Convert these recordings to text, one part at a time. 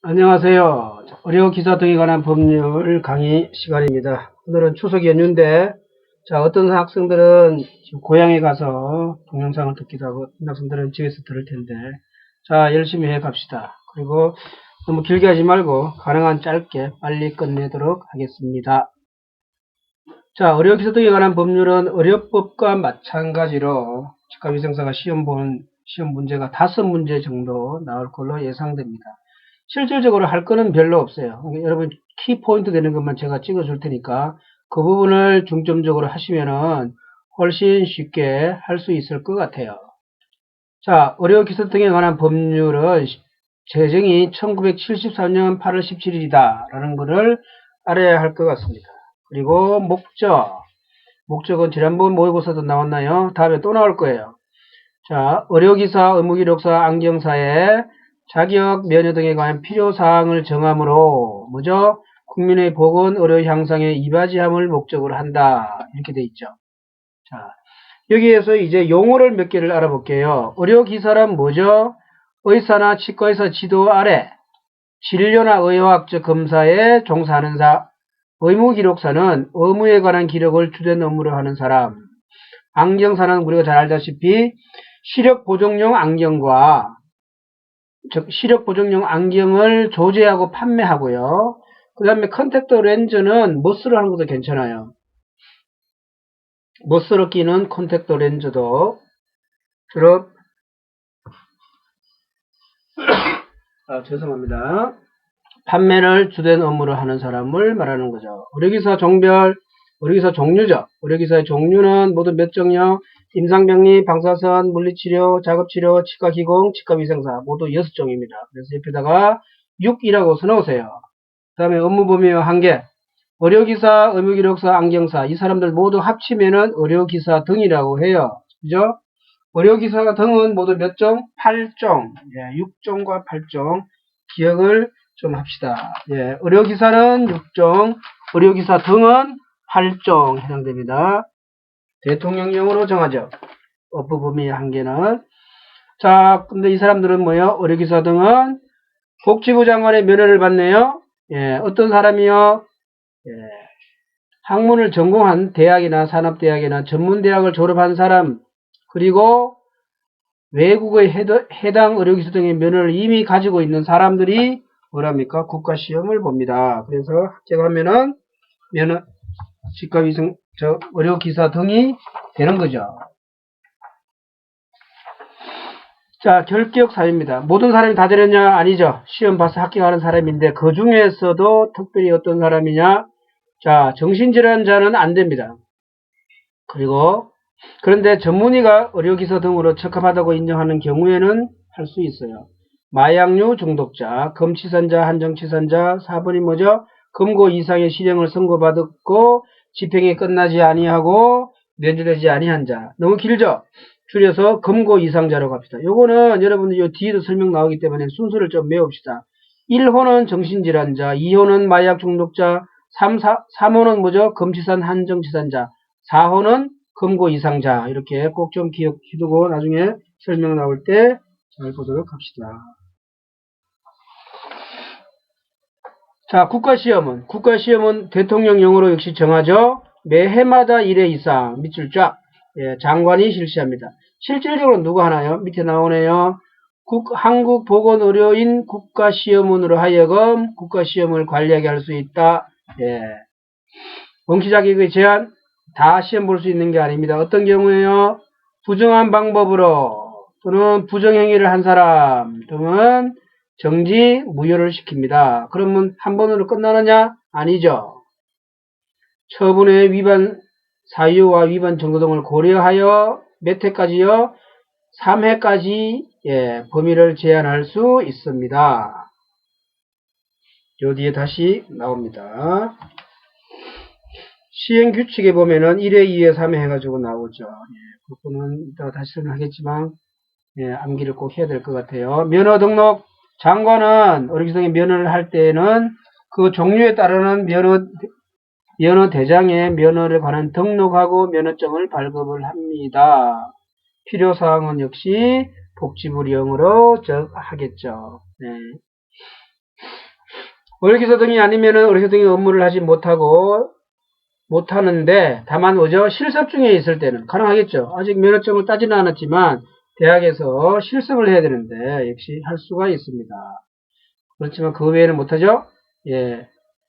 안녕하세요. 의료 기사 등에 관한 법률 강의 시간입니다. 오늘은 추석 연휴인데, 어떤 학생들은 지금 고향에 가서 동영상을 듣기도 하고, 어떤 학생들은 집에서 들을 텐데, 열심히 해 갑시다. 그리고 너무 길게 하지 말고, 가능한 짧게 빨리 끝내도록 하겠습니다. 의료 기사 등에 관한 법률은 의료법과 마찬가지로 치과위생사가 시험 문제가 5문제 정도 나올 걸로 예상됩니다. 실질적으로 할 거는 별로 없어요. 여러분 키포인트 되는 것만 제가 찍어줄 테니까 그 부분을 중점적으로 하시면은 훨씬 쉽게 할 수 있을 것 같아요. 의료기사 등에 관한 법률은 제정이 1973년 8월 17일이다 라는 것을 알아야 할 것 같습니다. 그리고 목적은 지난번 모의고사도 나왔나요? 다음에 또 나올 거예요. 의료기사, 의무기록사, 안경사의 자격, 면허 등에 관한 필요사항을 정함으로 국민의 보건, 의료 향상에 이바지함을 목적으로 한다. 이렇게 돼 있죠. 여기에서 이제 용어를 몇 개를 알아볼게요. 의료기사란 뭐죠? 의사나 치과의사 지도 아래 진료나 의학적 검사에 종사하는 의무기록사는 의무에 관한 기록을 주된 업무로 하는 사람. 안경사는 우리가 잘 알다시피 시력 보정용 안경과 시력 보정용 안경을 조제하고 판매하고요. 그 다음에 컨택트 렌즈는 멋으로 하는 것도 괜찮아요. 멋으로 끼는 컨택트 렌즈도 주로 죄송합니다. 판매를 주된 업무로 하는 사람을 말하는 거죠. 의료기사 종류죠. 의료기사의 종류는 모두 몇 종류? 임상병리, 방사선, 물리치료, 작업치료, 치과기공, 치과위생사 모두 6종입니다. 그래서 옆에다가 6이라고 써놓으세요. 그 다음에 업무 범위와 한계. 의료기사, 의무기록사, 안경사 이 사람들 모두 합치면은 의료기사 등이라고 해요. 그죠? 의료기사 등은 모두 몇 종? 8종. 6종과 8종. 기억을 좀 합시다. 의료기사는 6종, 의료기사 등은 8종 해당됩니다. 대통령령으로 정하죠. 업무 범위의 한계는. 근데 이 사람들은 뭐예요? 의료기사 등은 복지부 장관의 면허를 받네요. 어떤 사람이요? 학문을 전공한 대학이나 산업대학이나 전문대학을 졸업한 사람, 그리고 외국의 해당 의료기사 등의 면허를 이미 가지고 있는 사람들이 뭐랍니까? 국가시험을 봅니다. 그래서 합격하면은 치과위생, 의료기사 등이 되는 거죠. 결격 사유입니다. 모든 사람이 다 되느냐? 아니죠. 시험 봐서 합격하는 사람인데 그 중에서도 특별히 어떤 사람이냐? 정신질환자는 안 됩니다. 그런데 전문의가 의료기사 등으로 적합하다고 인정하는 경우에는 할 수 있어요. 마약류 중독자, 금치산자, 한정치산자, 4번이 금고 이상의 실형을 선고받았고 집행이 끝나지 아니하고 면제되지 아니한 자. 너무 길죠? 줄여서 금고 이상자로 갑시다. 요거는 여러분들 요 뒤에도 설명 나오기 때문에 순서를 좀 외웁시다. 1호는 정신질환자, 2호는 마약 중독자, 3호는 금치산 한정치산자, 4호는 금고 이상자. 이렇게 꼭 좀 기억해두고 나중에 설명 나올 때 잘 보도록 합시다. 국가시험은 대통령령으로 역시 정하죠. 매해마다 1회 이상 밑줄 쫙 장관이 실시합니다. 실질적으로 누가 하나요? 밑에 나오네요. 한국보건의료인 국가시험원으로 하여금 국가시험을 관리하게 할 수 있다. 원기자격의 제한 다 시험 볼 수 있는 게 아닙니다. 어떤 경우에요? 부정한 방법으로 또는 부정행위를 한 사람 등은 정지, 무효를 시킵니다. 그러면 한 번으로 끝나느냐? 아니죠. 처분의 위반 사유와 위반 정도 등을 고려하여 몇 회까지요? 3회까지 범위를 제한할 수 있습니다. 요 뒤에 다시 나옵니다. 시행규칙에 보면은 1회, 2회, 3회 해가지고 나오죠. 그거는 이따가 다시 설명하겠지만 암기를 꼭 해야 될 것 같아요. 면허 등록 장관은 의료기사의 면허를 할 때는 그 종류에 따르는 면허 대장에 면허를 관한 등록하고 면허증을 발급을 합니다. 필요사항은 역시 복지부령으로 하겠죠. 의료기사 등이 아니면은 의료기사 등이 업무를 하지 못하는데, 다만 뭐죠? 실습 중에 있을 때는 가능하겠죠. 아직 면허증을 따지는 않았지만 대학에서 실습을 해야 되는데 역시 할 수가 있습니다. 그렇지만 그 외에는 못하죠. 예.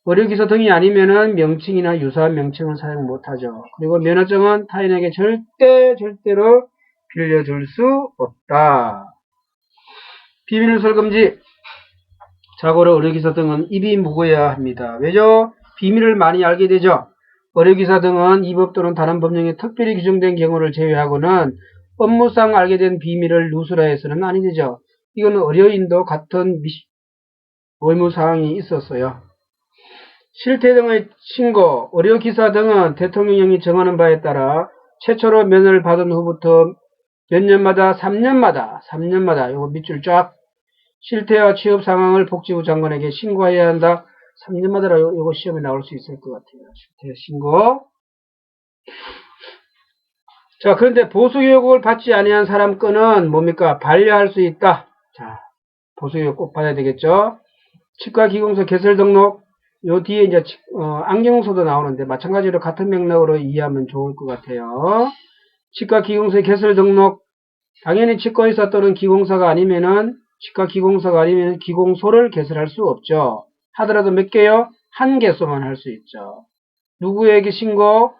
의료기사 등이 아니면은 명칭이나 유사한 명칭은 사용 못하죠. 그리고 면허증은 타인에게 절대로 빌려줄 수 없다. 비밀누설 금지. 자고로 의료기사 등은 입이 무거워야 합니다. 왜죠? 비밀을 많이 알게 되죠. 의료기사 등은 이 법 또는 다른 법령에 특별히 규정된 경우를 제외하고는 업무상 알게 된 비밀을 누설해서는 아니 되죠. 이건 의료인도 같은 의무사항이 있었어요. 실태 등의 신고, 의료기사 등은 대통령령이 정하는 바에 따라 최초로 면허를 받은 후부터 몇 년마다 3년마다 요거 밑줄 쫙 실태와 취업 상황을 복지부 장관에게 신고해야 한다. 3년마다 요거 시험에 나올 수 있을 것 같아요. 실태 신고. 자, 그런데 보수교육을 받지 아니한 사람 건은 뭡니까? 반려할 수 있다. 자, 보수교육 꼭 받아야 되겠죠? 치과기공소 개설 등록. 요 뒤에 이제 안경소도 나오는데 마찬가지로 같은 맥락으로 이해하면 좋을 것 같아요. 치과기공소 개설 등록. 당연히 치과의사 또는 기공사가 아니면은 치과기공사가 아니면 기공소를 개설할 수 없죠. 하더라도 몇 개요? 한 개소만 할 수 있죠. 누구에게 신고?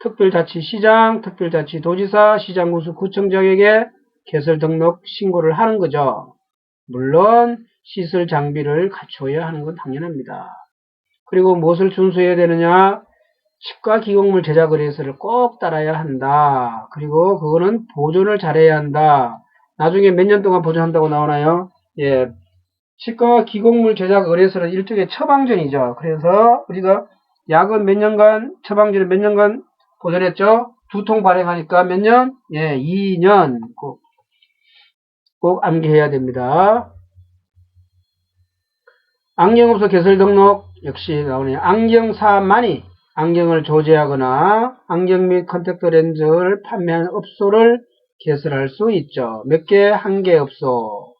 특별자치시장, 특별자치도지사, 시장군수, 구청장에게 개설 등록 신고를 하는 거죠. 물론 시설 장비를 갖춰야 하는 건 당연합니다. 그리고 무엇을 준수해야 되느냐? 치과 기공물 제작 의뢰서를 꼭 따라야 한다. 그리고 그거는 보존을 잘해야 한다. 나중에 몇 년 동안 보존한다고 나오나요? 예. 치과 기공물 제작 의뢰서는 일종의 처방전이죠. 그래서 우리가 약은 몇 년간, 처방전을 몇 년간 보존했죠? 2통 발행하니까 몇 년? 예, 2년. 꼭 암기해야 됩니다. 안경업소 개설 등록 역시 나오네요. 안경사만이 안경을 조제하거나 안경 및 컨택트 렌즈를 판매하는 업소를 개설할 수 있죠. 몇 개? 한 개 업소.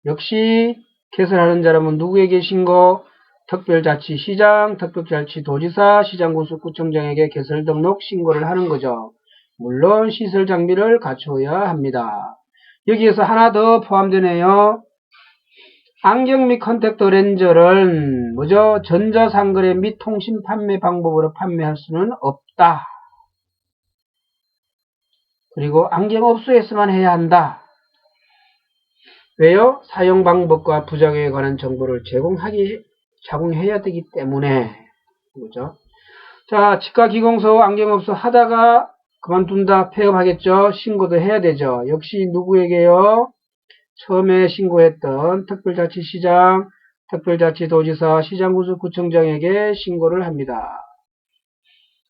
역시 개설하는 자라면 누구에게 신고? 특별자치시장, 특별자치도지사, 시장군수구청장에게 개설 등록 신고를 하는 거죠. 물론 시설 장비를 갖춰야 합니다. 여기에서 하나 더 포함되네요. 안경 및 컨택트 렌즈를 뭐죠? 전자상거래 및 통신 판매 방법으로 판매할 수는 없다. 그리고 안경업소에서만 해야 한다. 왜요? 사용 방법과 부작용에 관한 정보를 제공해야 되기 때문에. 그죠? 자, 치과기공소, 안경업소 하다가 그만둔다, 폐업하겠죠? 신고도 해야 되죠. 역시 누구에게요? 처음에 신고했던 특별자치시장, 특별자치도지사, 시장군수구청장에게 신고를 합니다.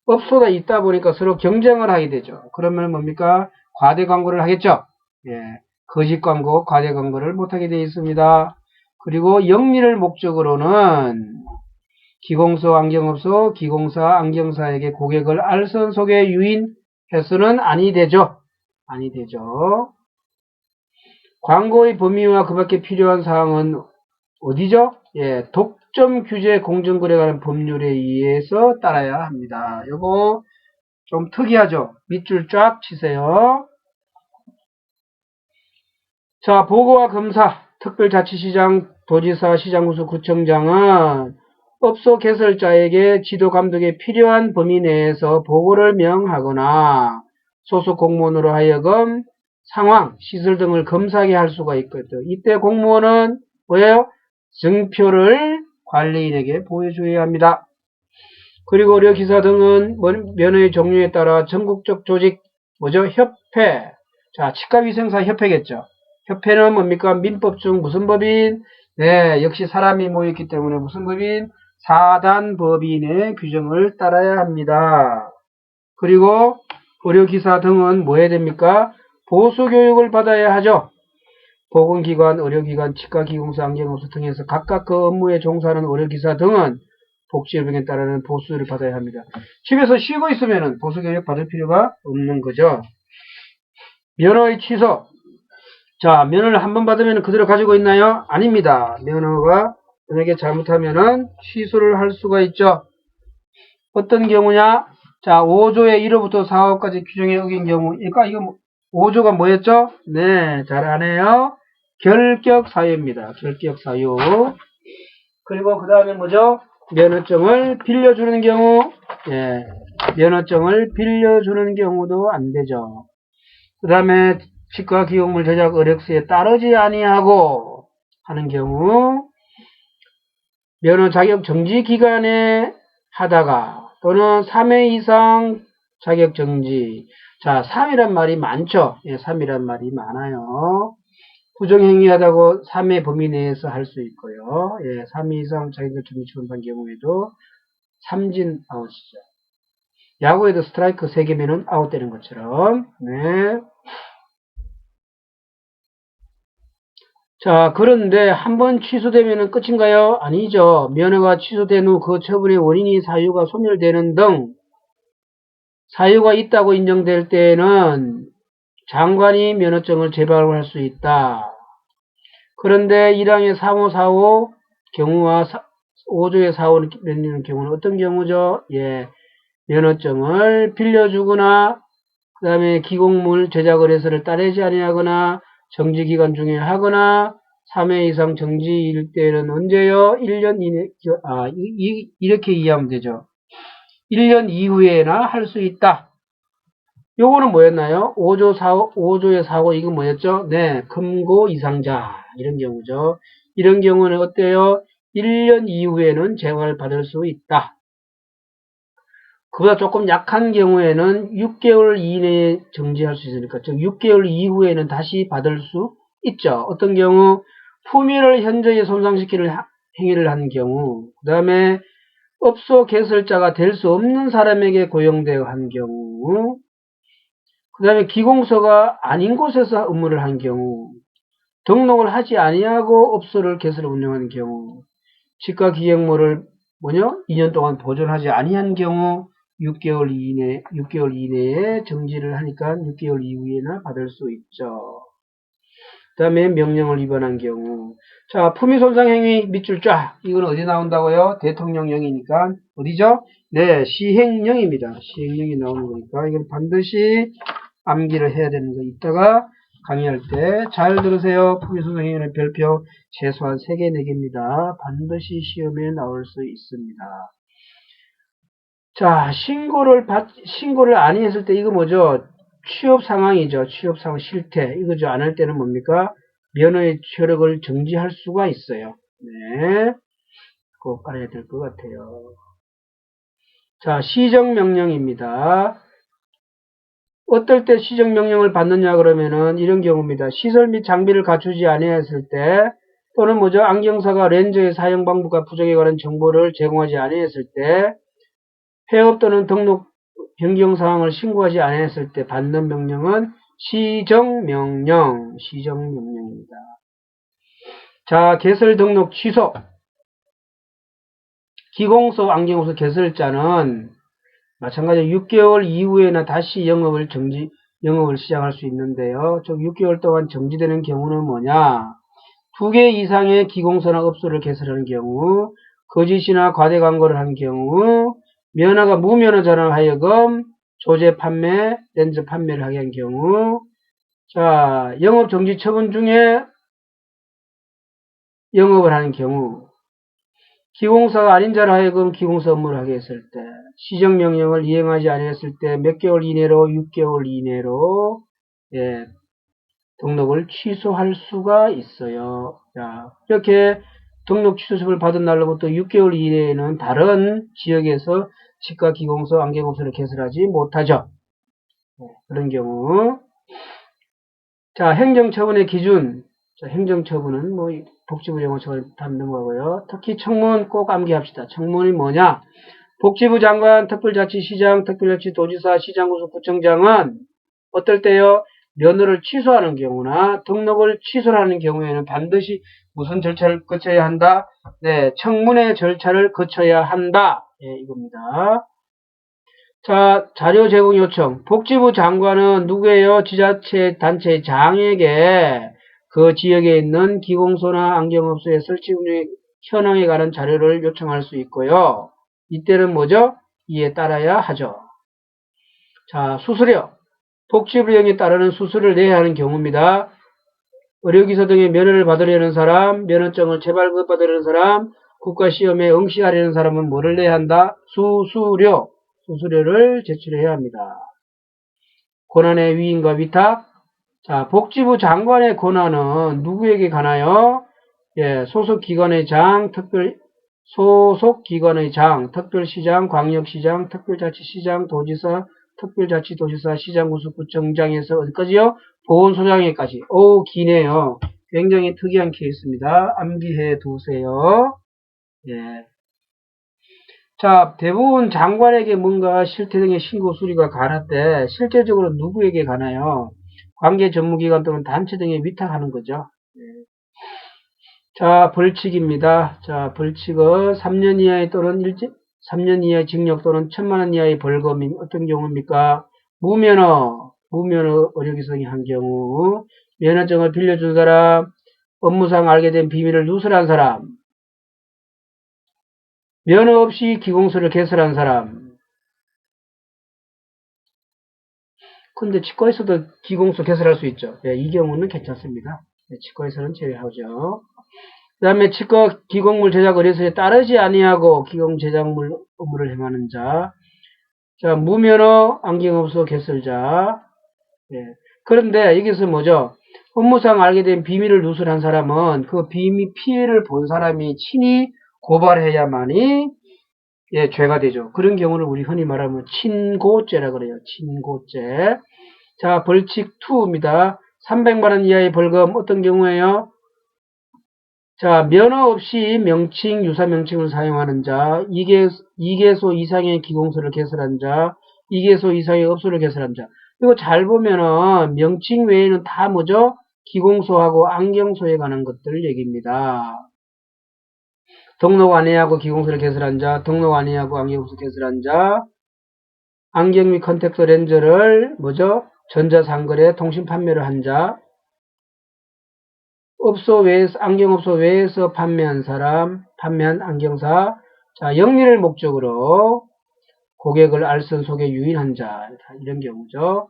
업소가 있다 보니까 서로 경쟁을 하게 되죠. 그러면 뭡니까? 과대 광고를 하겠죠. 예, 거짓 광고, 과대 광고를 못하게 되어 있습니다. 그리고 영리를 목적으로는 기공소, 안경업소, 기공사, 안경사에게 고객을 알선 소개 유인해서는 아니 되죠. 아니 되죠. 광고의 범위와 그 밖에 필요한 사항은 어디죠? 예, 독점 규제 공정거래 관련 법률에 의해서 따라야 합니다. 요거 좀 특이하죠? 밑줄 쫙 치세요. 자, 보고와 검사, 특별자치시장, 도지사, 시장군수, 구청장은 업소 개설자에게 지도 감독에 필요한 범위 내에서 보고를 명하거나 소속 공무원으로 하여금 상황, 시설 등을 검사하게 할 수가 있거든요. 이때 공무원은 뭐예요? 증표를 관리인에게 보여줘야 합니다. 그리고 의료기사 등은 면허의 종류에 따라 전국적 조직, 뭐죠? 협회. 자, 치과위생사 협회겠죠. 협회는 뭡니까? 민법 중 무슨 법인? 네, 역시 사람이 모였기 때문에 무슨 법인? 사단법인의 규정을 따라야 합니다. 그리고 의료기사 등은 뭐 해야 됩니까? 보수교육을 받아야 하죠. 보건기관, 의료기관, 치과기공사, 안경업소 등에서 각각 그 업무에 종사하는 의료기사 등은 복지법령에 따르는 보수를 받아야 합니다. 집에서 쉬고 있으면 보수교육 받을 필요가 없는 거죠. 면허의 취소. 자, 면허를 한번 받으면 그대로 가지고 있나요? 아닙니다. 면허가 만약에 잘못하면은 취소를 할 수가 있죠. 어떤 경우냐? 자, 5조의 1호부터 4호까지 규정에 어긴 경우. 그러니까 이거 5조가 뭐였죠? 네, 잘 아네요. 결격 사유입니다. 결격 사유. 그리고 그 다음에 뭐죠? 면허증을 빌려주는 경우. 예, 면허증을 빌려주는 경우도 안 되죠. 그 다음에 치과 기록물 제작 의력서에 따르지 아니하고 하는 경우, 면허 자격 정지 기간에 하다가 또는 3회 이상 자격 정지. 자, 3이란 말이 많죠. 예, 3이란 말이 많아요. 부정행위 하다고 3회 범위 내에서 할 수 있고요. 예, 3회 이상 자격 정지 처분한 경우에도 삼진 아웃이죠. 야구에도 스트라이크 3개면은 아웃되는 것처럼. 네. 자, 그런데 한번 취소되면 끝인가요? 아니죠. 면허가 취소된 후 그 처분의 원인이 사유가 소멸되는 등 사유가 있다고 인정될 때에는 장관이 면허증을 재발급할 수 있다. 그런데 1항의 3호, 4호 경우와 5조의 4호는 경우는 어떤 경우죠? 예, 면허증을 빌려주거나 그 다음에 기공물 제작 의뢰서를 따르지 아니하거나 정지기간 중에 하거나 3회 이상 정지일 때는 언제요? 1년 이내, 이렇게 이해하면 되죠. 1년 이후에나 할 수 있다. 요거는 뭐였나요? 5조의 4호, 이건 뭐였죠? 네, 금고 이상자. 이런 경우죠. 이런 경우는 어때요? 1년 이후에는 재활받을 수 있다. 그보다 조금 약한 경우에는 6개월 이내에 정지할 수 있으니까, 즉 6개월 이후에는 다시 받을 수 있죠. 어떤 경우 품위를 현저히 손상시키는 행위를 한 경우, 그 다음에 업소 개설자가 될 수 없는 사람에게 고용되어 한 경우, 그 다음에 기공소가 아닌 곳에서 업무를 한 경우, 등록을 하지 아니하고 업소를 개설 운영하는 경우, 치과 기획물을 2년 동안 보존하지 아니한 경우 6개월 이내에 정지를 하니까 6개월 이후에나 받을 수 있죠. 그 다음에 명령을 위반한 경우. 자, 품위손상행위 밑줄 쫙. 이건 어디 나온다고요? 대통령령이니까. 어디죠? 네, 시행령입니다. 시행령이 나오는 거니까 이건 반드시 암기를 해야 되는 거. 이따가 강의할 때 잘 들으세요. 품위손상행위는 별표 최소한 3개, 4개입니다. 반드시 시험에 나올 수 있습니다. 자, 신고를 안 했을 때 이거 뭐죠? 취업 상황이죠. 취업 상황 실태. 이거죠. 안 할 때는 뭡니까? 면허의 효력을 정지할 수가 있어요. 네. 꼭 알아야 될 것 같아요. 자, 시정명령입니다. 어떨 때 시정명령을 받느냐 그러면은 이런 경우입니다. 시설 및 장비를 갖추지 아니했을 때 또는 뭐죠? 안경사가 렌즈의 사용 방법과 부족에 관한 정보를 제공하지 아니했을 때 폐업 또는 등록 변경 사항을 신고하지 않았을 때 받는 명령은 시정명령입니다. 자, 개설 등록 취소. 기공소, 안경호소 개설자는 마찬가지로 6개월 이후에나 다시 영업을 시작할 수 있는데요. 즉 6개월 동안 정지되는 경우는 뭐냐? 2개 이상의 기공소나 업소를 개설하는 경우, 거짓이나 과대 광고를 한 경우, 면허가 무면허자로 하여금 조제 판매, 렌즈 판매를 하게 한 경우, 자, 영업 정지 처분 중에 영업을 하는 경우, 기공사가 아닌 자로 하여금 기공사 업무를 하게 했을 때, 시정명령을 이행하지 않았을 때 몇 개월 이내로, 6개월 이내로, 예, 등록을 취소할 수가 있어요. 자, 이렇게 등록 취소서를 받은 날로부터 6개월 이내에는 다른 지역에서 치과 기공소, 안경업소를 개설하지 못하죠. 네, 그런 경우. 자, 행정처분의 기준. 자, 행정처분은 복지부 용어처럼 넘어가고요. 특히 청문 꼭 암기합시다. 청문이 뭐냐? 복지부 장관, 특별자치시장, 특별자치도지사, 시장구수 구청장은 어떨 때요? 면허를 취소하는 경우나 등록을 취소하는 경우에는 반드시 무슨 절차를 거쳐야 한다? 네, 청문회 절차를 거쳐야 한다. 예, 이겁니다. 자, 자료 제공 요청. 복지부 장관은 누구예요? 지자체 단체 장에게 그 지역에 있는 기공소나 안경업소의 설치 운영에 현황에 관한 자료를 요청할 수 있고요. 이때는 뭐죠? 이에 따라야 하죠. 자, 수수료. 복지 비용에 따르는 수수료를 내야 하는 경우입니다. 의료기사 등의 면허를 받으려는 사람, 면허증을 재발급받으려는 사람, 국가시험에 응시하려는 사람은 뭐를 내야 한다? 수수료. 수수료를 제출해야 합니다. 권한의 위임과 위탁. 자, 복지부 장관의 권한은 누구에게 가나요? 예, 소속기관의 장, 특별시장, 광역시장, 특별자치시장, 도지사, 특별자치도지사, 시장군수구청장에서 어디까지요? 보건소장에까지. 오, 기네요. 굉장히 특이한 케이스입니다. 암기해 두세요. 예. 자, 대부분 장관에게 뭔가 실태 등의 신고 수리가 가할 때 실제적으로 누구에게 가나요? 관계 전무기관 또는 단체 등에 위탁하는 거죠. 예. 자, 벌칙입니다. 자, 벌칙은 3년 이하의 또는 3년 이하의 징역 또는 1,000만 원 이하의 벌금이 어떤 경우입니까? 무면허 의료기사등이 한 경우, 면허증을 빌려준 사람, 업무상 알게 된 비밀을 누설한 사람, 면허 없이 기공서를 개설한 사람. 근데 치과에서도 기공서 개설할 수 있죠. 네, 이 경우는 괜찮습니다. 네, 치과에서는 제외하죠. 그 다음에 치과 기공물 제작 의뢰서에 따르지 아니하고 기공 제작물 업무를 행하는 자. 자, 무면허 안경업소 개설자. 예. 그런데 여기서 뭐죠? 업무상 알게 된 비밀을 누설한 사람은 그 비밀 피해를 본 사람이 친히 고발해야만이 예, 죄가 되죠. 그런 경우를 우리 흔히 말하면 친고죄라 그래요. 친고죄. 자, 벌칙 2입니다. 300만 원 이하의 벌금 어떤 경우에요? 자, 면허 없이 명칭, 유사명칭을 사용하는 자, 2개소 이상의 기공소를 개설한 자, 2개소 이상의 업소를 개설한 자. 이거 잘 보면은 명칭 외에는 다 뭐죠? 기공소하고 안경소에 관한 것들 얘기입니다. 등록 안 해하고 기공소를 개설한 자, 등록 안 해하고 안경업소 개설한 자, 안경 및 컨택트 렌즈를 뭐죠? 전자상거래 통신 판매를 한 자, 업소 외에서, 안경업소 외에서 판매한 사람, 판매한 안경사, 자, 영리를 목적으로 고객을 알선 속에 유인한 자, 이런 경우죠.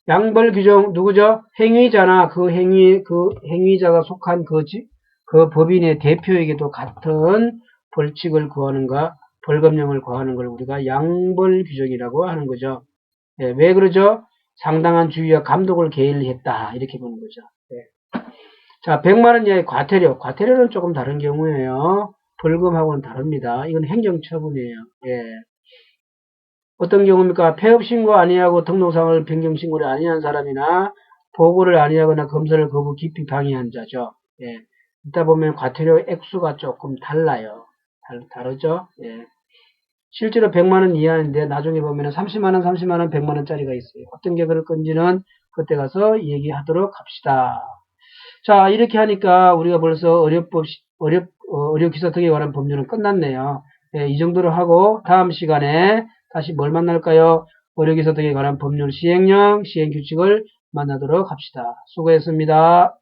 양벌 규정, 누구죠? 행위자나 그 행위자가 속한 그 법인의 대표에게도 같은 벌칙을 구하는가, 벌금형을 구하는 걸 우리가 양벌 규정이라고 하는 거죠. 예, 왜 그러죠? 상당한 주의와 감독을 게을리했다. 이렇게 보는 거죠. 예. 자, 100만원 이하의 과태료. 과태료는 조금 다른 경우예요. 벌금하고는 다릅니다. 이건 행정처분이에요. 예. 어떤 경우입니까? 폐업신고 아니하고 등록상을 변경신고를 아니한 사람이나 보고를 아니하거나 검사를 거부 기피 방해한 자죠. 예. 이따 보면 과태료 액수가 조금 달라요. 다르죠? 예. 실제로 100만원 이하인데 나중에 보면 30만원, 30만원, 100만원짜리가 있어요. 어떤 게 그럴 건지는 그때 가서 얘기하도록 합시다. 자, 이렇게 하니까 우리가 벌써 의료기사 등에 관한 법률은 끝났네요. 예, 이 정도로 하고 다음 시간에 다시 뭘 만날까요? 의료기사 등에 관한 법률 시행령, 시행규칙을 만나도록 합시다. 수고했습니다.